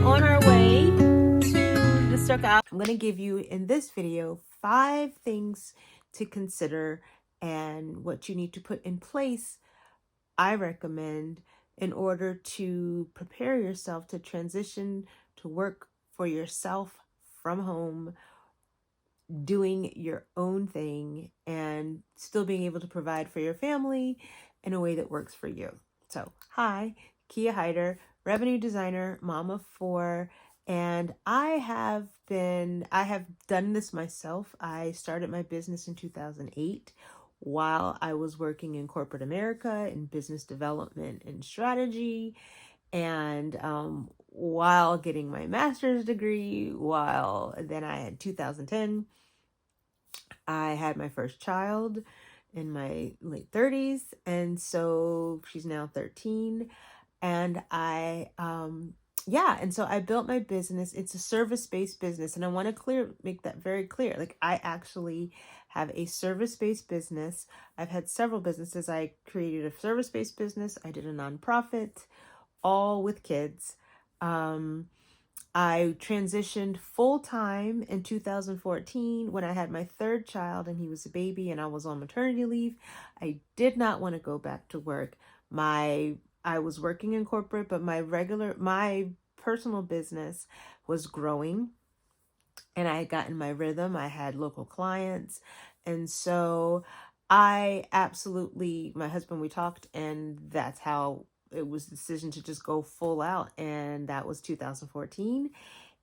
on our way to the circle. I'm going to give you in this video 5 things to consider and what you need to put in place, I recommend, in order to prepare yourself to transition to work for yourself from home, doing your own thing and still being able to provide for your family in a way that works for you. So, hi, Kia Hyder, revenue designer, mom of 4, and I have done this myself. I started my business in 2008 while I was working in corporate America in business development and strategy, and while getting my master's degree, while then I had 2010, I had my first child in my late 30s, and so she's now 13. And and so I built my business. It's a service-based business, and I want to make that very clear. Like, I actually have a service-based business. I've had several businesses. I created a service-based business. I did a nonprofit, all with kids. I transitioned full-time in 2014 when I had my 3rd child and he was a baby and I was on maternity leave. I did not want to go back to work. I was working in corporate, but my personal business was growing and I had gotten my rhythm. I had local clients. And so my husband, we talked, and that's how it was the decision to just go full out. And that was 2014.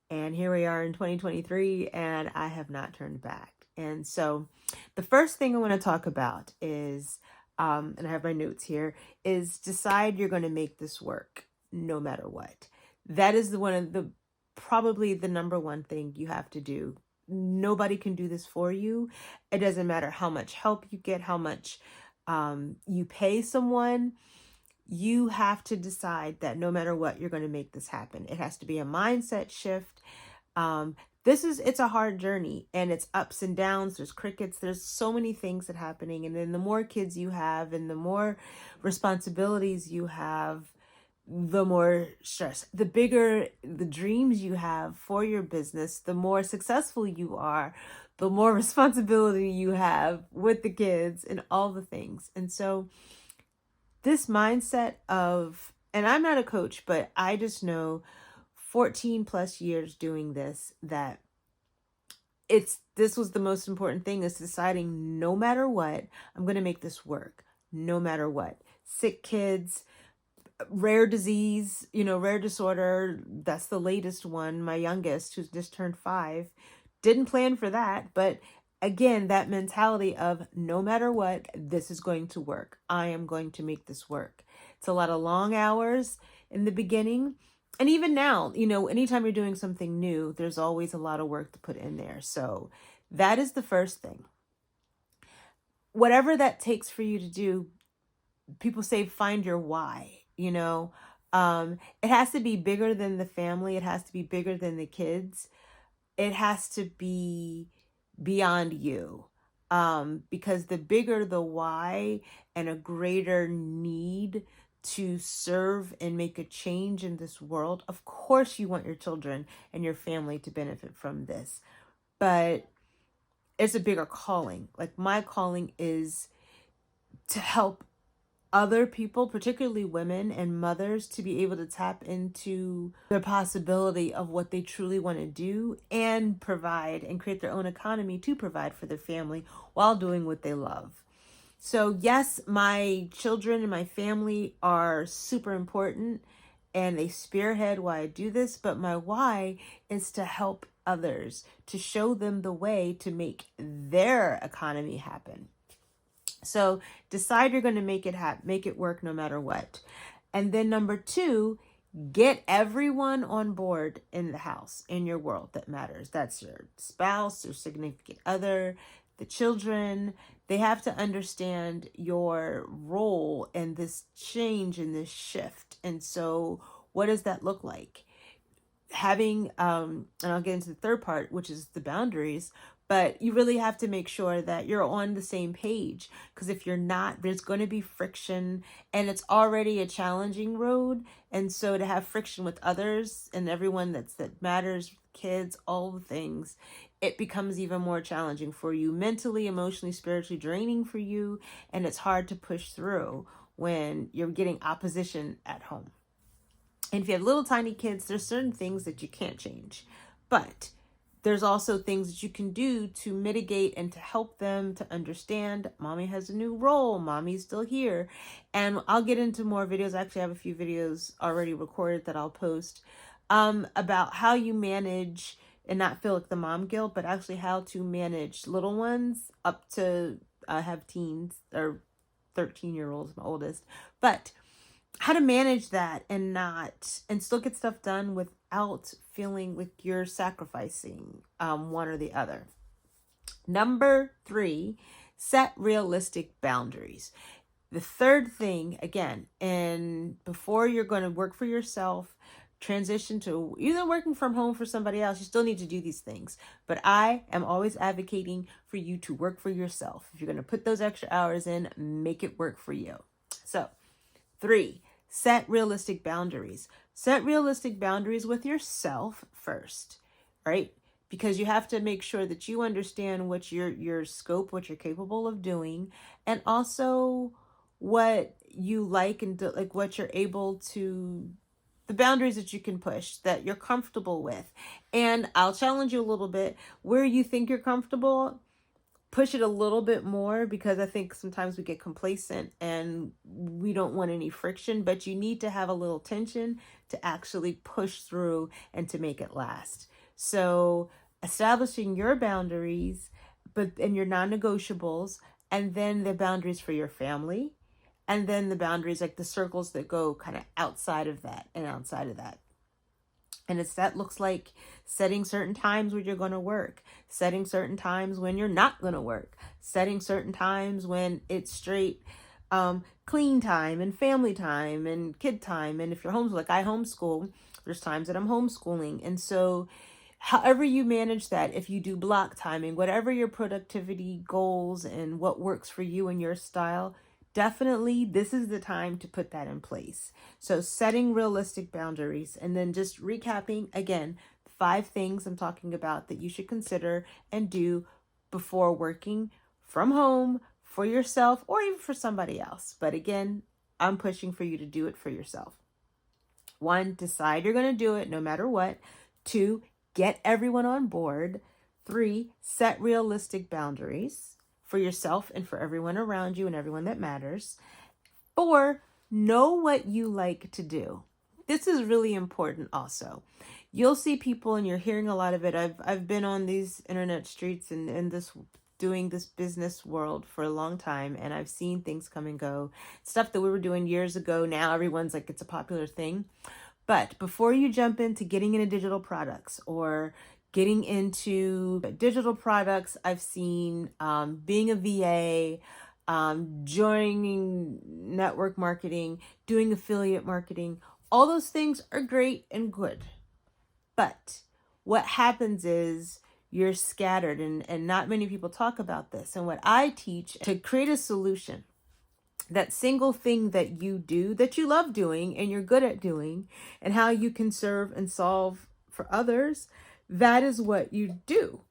And here we are in 2023, and I have not turned back. And so the first thing I want to talk about is, and I have my notes here, is decide you're going to make this work no matter what. That is probably the number one thing you have to do. Nobody can do this for you. It doesn't matter how much help you get, how much you pay someone. You have to decide that no matter what, you're going to make this happen. It has to be a mindset shift. It's a hard journey, and it's ups and downs. There's crickets. There's so many things that are happening. And then the more kids you have and the more responsibilities you have, the more stress. The bigger the dreams you have for your business, the more successful you are, the more responsibility you have with the kids and all the things. And so this mindset of, and I'm not a coach, but I just know 14 plus years doing this, that this was the most important thing, is deciding no matter what, I'm going to make this work no matter what. Sick kids, rare disease, rare disorder. That's the latest one. My youngest, who's just turned 5, didn't plan for that. But again, that mentality of no matter what, this is going to work. I am going to make this work. It's a lot of long hours in the beginning. And even now, anytime you're doing something new, there's always a lot of work to put in there. So that is the first thing. Whatever that takes for you to do, people say find your why. It has to be bigger than the family. It has to be bigger than the kids. It has to be beyond you. Because the bigger the why and a greater need to serve and make a change in this world, of course you want your children and your family to benefit from this. But it's a bigger calling. Like, my calling is to help other people, particularly women and mothers, to be able to tap into the possibility of what they truly want to do and provide and create their own economy to provide for their family while doing what they love. So yes, my children and my family are super important and they spearhead why I do this, but my why is to help others, to show them the way to make their economy happen. So decide you're going to make it work no matter what. And then number 2, get everyone on board in the house, in your world that matters. That's your spouse, your significant other, the children. They have to understand your role in this change, in this shift. And so what does that look like? Having, and I'll get into the third part, which is the boundaries, But you really have to make sure that you're on the same page, because if you're not, there's going to be friction, and it's already a challenging road. And so to have friction with others and everyone that matters, kids, all the things, it becomes even more challenging for you, mentally, emotionally, spiritually draining for you. And it's hard to push through when you're getting opposition at home. And if you have little tiny kids, there's certain things that you can't change. But there's also things that you can do to mitigate and to help them to understand mommy has a new role. Mommy's still here. And I'll get into more videos. I actually have a few videos already recorded that I'll post about how you manage and not feel like the mom guilt, but actually how to manage little ones up to have teens or 13-year-olds, my oldest. But how to manage that and still get stuff done without feeling like you're sacrificing one or the other. Number 3, set realistic boundaries. The third thing, again, and before you're going to work for yourself, transition to either working from home for somebody else, you still need to do these things. But I am always advocating for you to work for yourself. If you're going to put those extra hours in, make it work for you. So 3, set realistic boundaries. Set realistic boundaries with yourself first, right? Because you have to make sure that you understand what your scope, what you're capable of doing, and also what you like and like what you're able to, the boundaries that you can push, that you're comfortable with. And I'll challenge you a little bit. Where you think you're comfortable, push it a little bit more, because I think sometimes we get complacent and we don't want any friction, but you need to have a little tension to actually push through and to make it last. So establishing your boundaries, and your non-negotiables, and then the boundaries for your family, and then the boundaries, like the circles that go kind of outside of that and outside of that. And that looks like setting certain times when you're going to work, setting certain times when you're not going to work, setting certain times when it's straight clean time and family time and kid time. And if you're homeschool, like I homeschool, there's times that I'm homeschooling. And so however you manage that, if you do block timing, whatever your productivity goals and what works for you and your style, definitely this is the time to put that in place. So setting realistic boundaries, and then just recapping again, 5 things I'm talking about that you should consider and do before working from home for yourself or even for somebody else. But again, I'm pushing for you to do it for yourself. 1, decide you're going to do it no matter what. 2, get everyone on board. 3, set realistic boundaries for yourself and for everyone around you and everyone that matters. 4, know what you like to do. This is really important also. You'll see people, and you're hearing a lot of it. I've been on these internet streets and doing this business world for a long time, and I've seen things come and go. Stuff that we were doing years ago, now everyone's like, it's a popular thing. But before you jump into getting into digital products or getting into digital products, I've seen being a VA, joining network marketing, doing affiliate marketing. All those things are great and good. But what happens is you're scattered, and not many people talk about this. And what I teach, to create a solution, that single thing that you do, that you love doing and you're good at doing, and how you can serve and solve for others, that is what you do.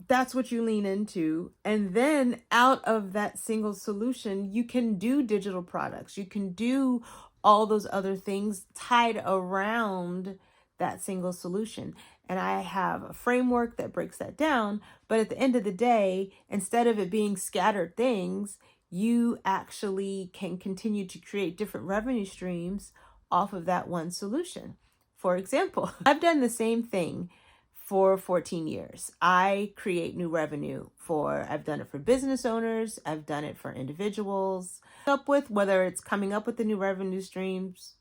That's what you lean into. And then out of that single solution, you can do digital products. You can do all those other things tied around that single solution. And I have a framework that breaks that down. But at the end of the day, instead of it being scattered things, you actually can continue to create different revenue streams off of that one solution. For example, I've done the same thing for 14 years. I create new revenue I've done it for business owners, I've done it for individuals, whether it's coming up with the new revenue streams,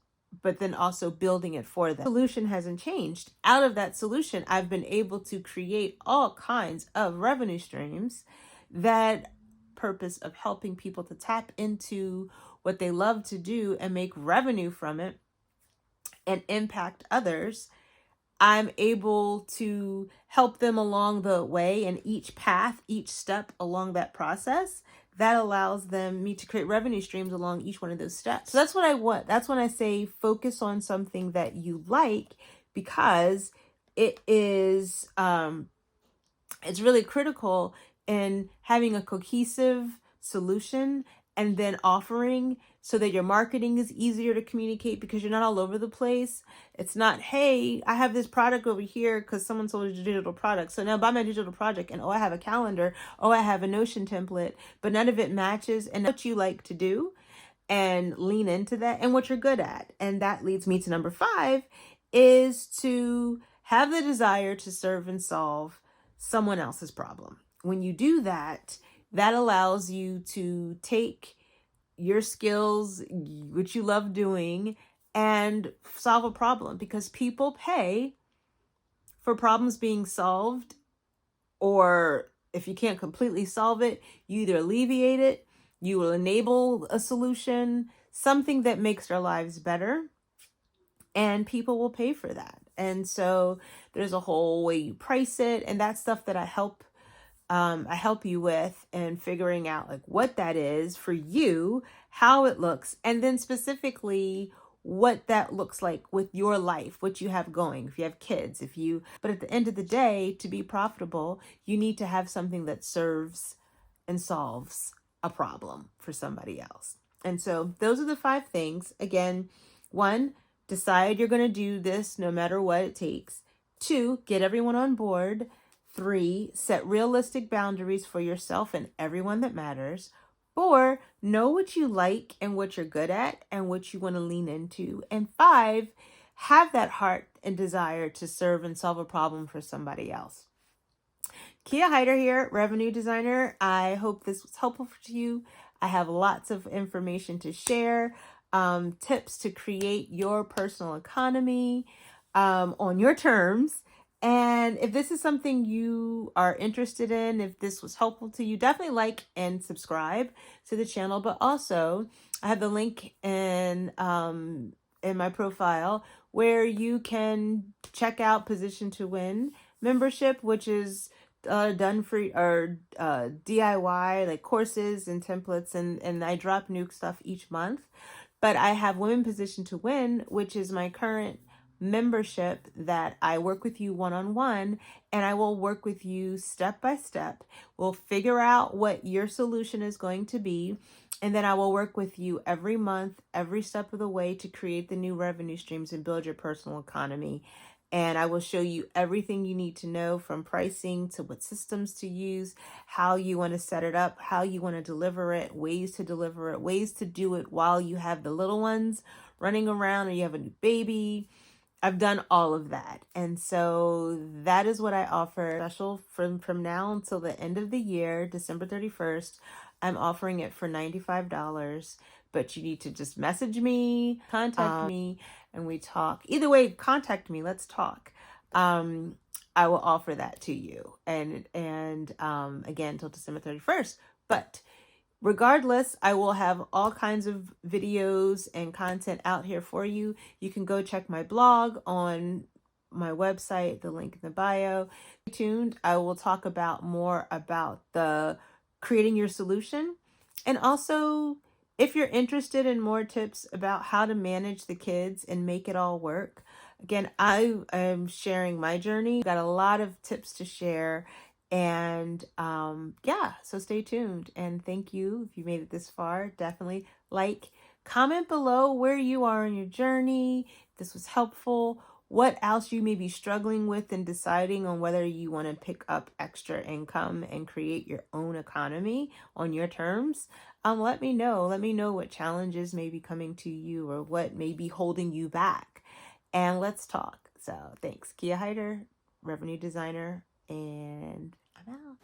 but then also building it for them. The solution hasn't changed. Out of that solution, I've been able to create all kinds of revenue streams that purpose of helping people to tap into what they love to do and make revenue from it and impact others. I'm able to help them along the way, and each path, each step along that process, that allows me to create revenue streams along each one of those steps. So that's what I want. That's when I say focus on something that you like, because it is, it's really critical in having a cohesive solution and then offering, so that your marketing is easier to communicate because you're not all over the place. It's not, hey, I have this product over here because someone sold a digital product, so now buy my digital product, and oh, I have a calendar, oh, I have a Notion template, but none of it matches. And what you like to do, and lean into that and what you're good at. And that leads me to number 5, is to have the desire to serve and solve someone else's problem. When you do that, that allows you to take your skills, which you love doing, and solve a problem, because people pay for problems being solved, or if you can't completely solve it, you either alleviate it, you will enable a solution, something that makes their lives better, and people will pay for that. And so there's a whole way you price it, and that's stuff that I help you with, and figuring out like what that is for you, how it looks, and then specifically what that looks like with your life, what you have going, if you have kids, but at the end of the day, to be profitable, you need to have something that serves and solves a problem for somebody else. And so those are the 5 things. Again, 1, decide you're going to do this no matter what it takes. 2, get everyone on board. 3, set realistic boundaries for yourself and everyone that matters. 4, know what you like and what you're good at and what you want to lean into. And 5, have that heart and desire to serve and solve a problem for somebody else. Kia Hyder here, revenue designer. I hope this was helpful to you. I have lots of information to share, tips to create your personal economy on your terms. And if this is something you are interested in, if this was helpful to you, definitely like and subscribe to the channel. But also, I have the link in my profile where you can check out Position to Win membership, which is done for DIY, like courses and templates, and I drop new stuff each month. But I have Women Position to Win, which is my current membership that I work with you one-on-one, and I will work with you step by step. We'll figure out what your solution is going to be, and then I will work with you every month, every step of the way, to create the new revenue streams and build your personal economy. And I will show you everything you need to know, from pricing to what systems to use, how you want to set it up, how you want to deliver it, ways to deliver it, ways to do it while you have the little ones running around or you have a new baby. I've done all of that. And so that is what I offer. Special from now until the end of the year, December 31st. I'm offering it for $95, but you need to just message me, contact me, and we talk. Either way, contact me. Let's talk. I will offer that to you. And again, until December 31st. But regardless, I will have all kinds of videos and content out here for you. You can go check my blog on my website, the link in the bio. Stay tuned. I will talk about more about the creating your solution. And also, if you're interested in more tips about how to manage the kids and make it all work, again, I am sharing my journey. Got a lot of tips to share. And yeah, so stay tuned, and thank you if you made it this far. Definitely comment below where you are in your journey, if this was helpful, what else you may be struggling with in deciding on whether you want to pick up extra income and create your own economy on your terms. Let me know what challenges may be coming to you or what may be holding you back, and let's talk. So thanks. Kia Hyder, revenue designer, and I'm out.